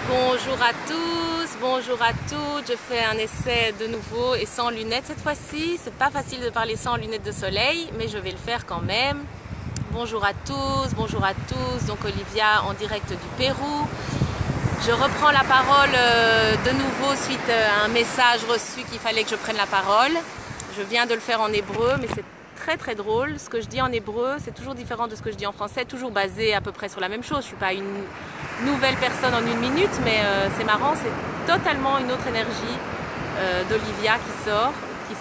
Bonjour à tous, bonjour à toutes. Je fais un essai de nouveau et sans lunettes cette fois-ci. C'est pas facile de parler sans lunettes de soleil, mais je vais le faire quand même. Bonjour à tous, bonjour à tous. Donc Olivia en direct du Pérou. Je reprends la parole de nouveau suite à un message reçu qu'il fallait que je prenne la parole. Je viens de le faire en hébreu, mais c'est très drôle. Ce que je dis en hébreu, c'est toujours différent de ce que je dis en français, toujours basé à peu près sur la même chose. Je ne suis pas une nouvelle personne en une minute, mais c'est marrant, c'est totalement une autre énergie d'Olivia qui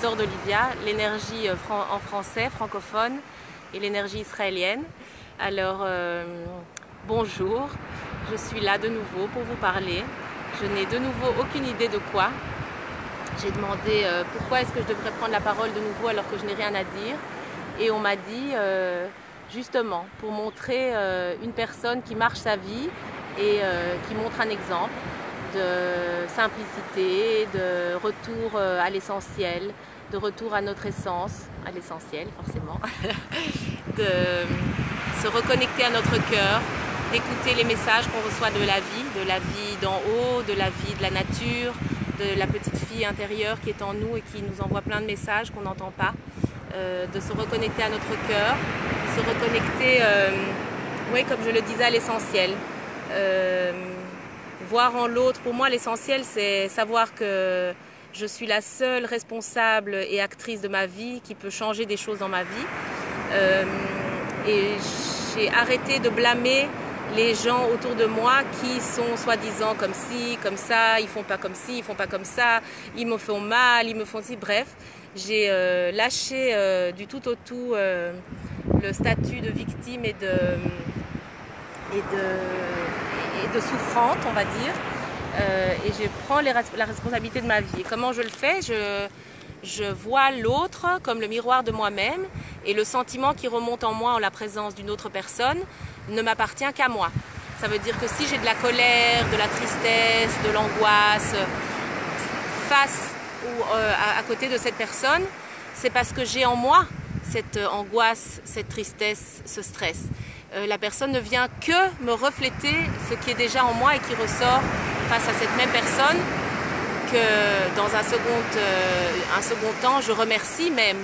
sort d'Olivia, l'énergie en français, francophone, et l'énergie israélienne. Alors, bonjour, je suis là de nouveau pour vous parler. Je n'ai de nouveau aucune idée de quoi. J'ai demandé pourquoi est-ce que je devrais prendre la parole de nouveau alors que je n'ai rien à dire. Et on m'a dit justement pour montrer une personne qui marche sa vie et qui montre un exemple de simplicité, de retour à l'essentiel, de retour à notre essence, à l'essentiel forcément, de se reconnecter à notre cœur, d'écouter les messages qu'on reçoit de la vie d'en haut, de la vie de la nature, de la petite fille intérieure qui est en nous et qui nous envoie plein de messages qu'on n'entend pas, de se reconnecter à notre cœur, de se reconnecter, oui, comme je le disais, à l'essentiel. Voir en l'autre, pour moi l'essentiel c'est savoir que je suis la seule responsable et actrice de ma vie qui peut changer des choses dans ma vie. Et j'ai arrêté de blâmer les gens autour de moi qui sont soi-disant comme ci, comme ça, ils font pas comme ci, ils font pas comme ça, ils me font mal, ils me font ci, bref. J'ai lâché du tout au tout le statut de victime et de souffrante, on va dire. Et je prends la responsabilité de ma vie. Et comment je le fais? Je vois l'autre comme le miroir de moi-même et le sentiment qui remonte en moi en la présence d'une autre personne ne m'appartient qu'à moi. Ça veut dire que si j'ai de la colère, de la tristesse, de l'angoisse face ou à côté de cette personne, c'est parce que j'ai en moi cette angoisse, cette tristesse, ce stress. La personne ne vient que me refléter ce qui est déjà en moi et qui ressort face à cette même personne que dans un second temps, je remercie même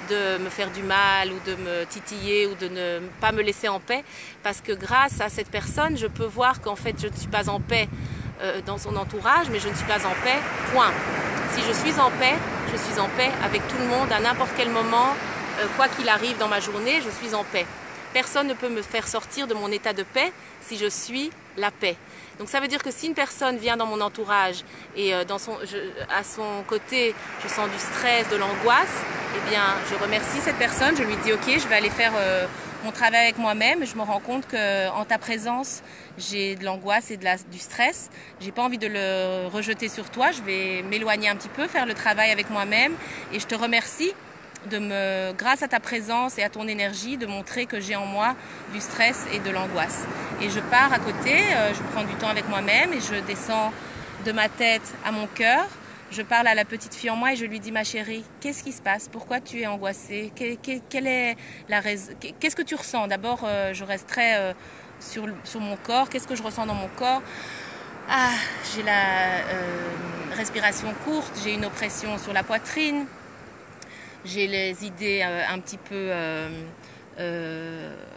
de me faire du mal ou de me titiller ou de ne pas me laisser en paix parce que grâce à cette personne, je peux voir qu'en fait je ne suis pas en paix dans son entourage, mais je ne suis pas en paix, point. Si je suis en paix avec tout le monde à n'importe quel moment, quoi qu'il arrive dans ma journée, je suis en paix. Personne ne peut me faire sortir de mon état de paix si je suis la paix. Donc ça veut dire que si une personne vient dans mon entourage et à son côté, je sens du stress, de l'angoisse, eh bien je remercie cette personne, je lui dis ok, je vais aller faire mon travail avec moi-même. Je me rends compte qu'en ta présence, j'ai de l'angoisse et du stress. J'ai pas envie de le rejeter sur toi, je vais m'éloigner un petit peu, faire le travail avec moi-même et je te remercie grâce à ta présence et à ton énergie, de montrer que j'ai en moi du stress et de l'angoisse. Et je pars à côté, je prends du temps avec moi-même et je descends de ma tête à mon cœur. Je parle à la petite fille en moi et je lui dis: ma chérie, qu'est-ce qui se passe? Pourquoi tu es angoissée? Quelle est la raison? Qu'est-ce que tu ressens? D'abord, je reste très sur mon corps. Qu'est-ce que je ressens dans mon corps? Ah, j'ai la respiration courte, j'ai une oppression sur la poitrine. J'ai les idées un petit peu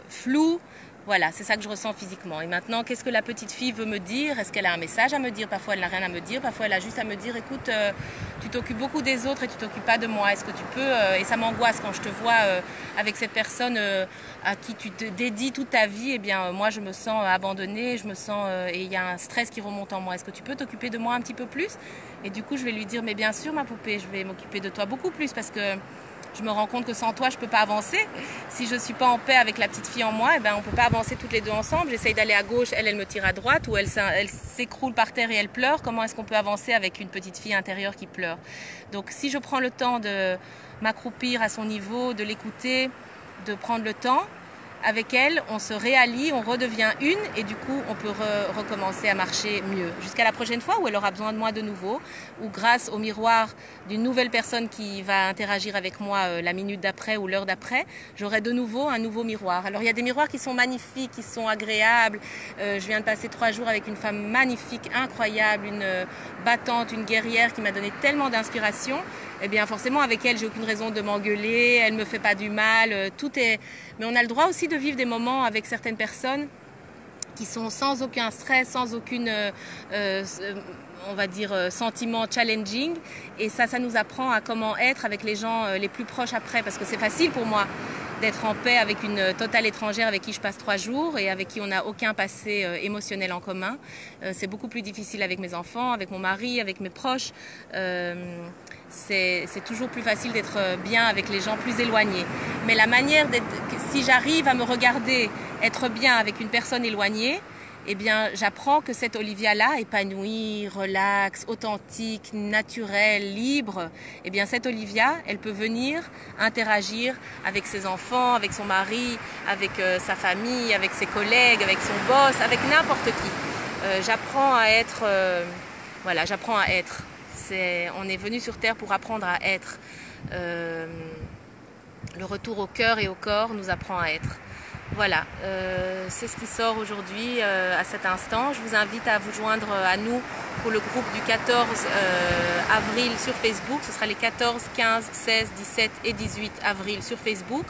floues. Voilà, c'est ça que je ressens physiquement. Et maintenant, qu'est-ce que la petite fille veut me dire? Est-ce qu'elle a un message à me dire? Parfois, elle n'a rien à me dire. Parfois, elle a juste à me dire: écoute, tu t'occupes beaucoup des autres et tu t'occupes pas de moi. Est-ce que tu peux Et ça m'angoisse quand je te vois avec cette personne à qui tu te dédies toute ta vie. Eh bien, moi, je me sens abandonnée. Je me sens et il y a un stress qui remonte en moi. Est-ce que tu peux t'occuper de moi un petit peu plus? Et du coup, je vais lui dire: mais bien sûr, ma poupée, je vais m'occuper de toi beaucoup plus parce que je me rends compte que sans toi, je ne peux pas avancer. Si je ne suis pas en paix avec la petite fille en moi, eh ben, on ne peut pas avancer toutes les deux ensemble. J'essaye d'aller à gauche, elle me tire à droite, ou elle s'écroule par terre et elle pleure. Comment est-ce qu'on peut avancer avec une petite fille intérieure qui pleure? Donc si je prends le temps de m'accroupir à son niveau, de l'écouter, de prendre le temps, avec elles, on se réallie, on redevient une et du coup, on peut recommencer à marcher mieux. Jusqu'à la prochaine fois où elle aura besoin de moi de nouveau, ou grâce au miroir d'une nouvelle personne qui va interagir avec moi la minute d'après ou l'heure d'après, j'aurai de nouveau un nouveau miroir. Alors il y a des miroirs qui sont magnifiques, qui sont agréables. Je viens de passer 3 jours avec une femme magnifique, incroyable, une battante, une guerrière qui m'a donné tellement d'inspiration. Eh bien forcément avec elle, j'ai aucune raison de m'engueuler, elle me fait pas du mal, tout est... Mais on a le droit aussi de vivre des moments avec certaines personnes qui sont sans aucun stress, sans aucune, on va dire, sentiment challenging. Et ça nous apprend à comment être avec les gens les plus proches après. Parce que c'est facile pour moi d'être en paix avec une totale étrangère avec qui je passe 3 jours et avec qui on n'a aucun passé émotionnel en commun. C'est beaucoup plus difficile avec mes enfants, avec mon mari, avec mes proches. C'est toujours plus facile d'être bien avec les gens plus éloignés. Mais la manière d'être, si j'arrive à me regarder être bien avec une personne éloignée, eh bien, j'apprends que cette Olivia-là, épanouie, relaxe, authentique, naturelle, libre, eh bien, cette Olivia, elle peut venir interagir avec ses enfants, avec son mari, avec sa famille, avec ses collègues, avec son boss, avec n'importe qui. J'apprends à être, voilà, j'apprends à être. On est venu sur Terre pour apprendre à être. Le retour au cœur et au corps nous apprend à être. Voilà, c'est ce qui sort aujourd'hui à cet instant. Je vous invite à vous joindre à nous pour le groupe du 14 avril sur Facebook. Ce sera les 14, 15, 16, 17 et 18 avril sur Facebook.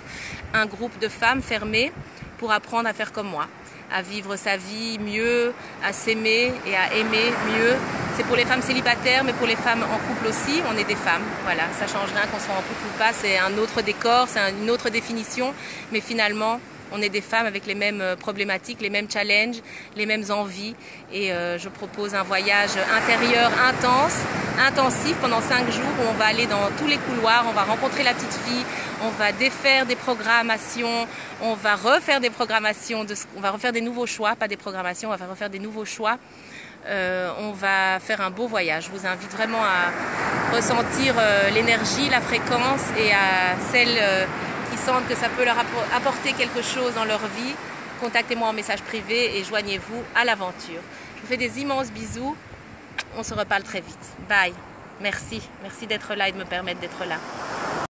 Un groupe de femmes fermé pour apprendre à faire comme moi, à vivre sa vie mieux, à s'aimer et à aimer mieux. C'est pour les femmes célibataires, mais pour les femmes en couple aussi, on est des femmes. Voilà, ça change rien qu'on soit en couple ou pas, c'est un autre décor, c'est une autre définition, mais finalement, on est des femmes avec les mêmes problématiques, les mêmes challenges, les mêmes envies. Et je propose un voyage intérieur intense, intensif pendant 5 jours où on va aller dans tous les couloirs, on va rencontrer la petite fille, on va défaire des programmations, on va refaire des programmations, on va refaire des nouveaux choix, pas des programmations, on va refaire des nouveaux choix. On va faire un beau voyage. Je vous invite vraiment à ressentir l'énergie, la fréquence et à celles qui sentent que ça peut leur apporter quelque chose dans leur vie. Contactez-moi en message privé et joignez-vous à l'aventure. Je vous fais des immenses bisous. On se reparle très vite. Bye. Merci. Merci d'être là et de me permettre d'être là.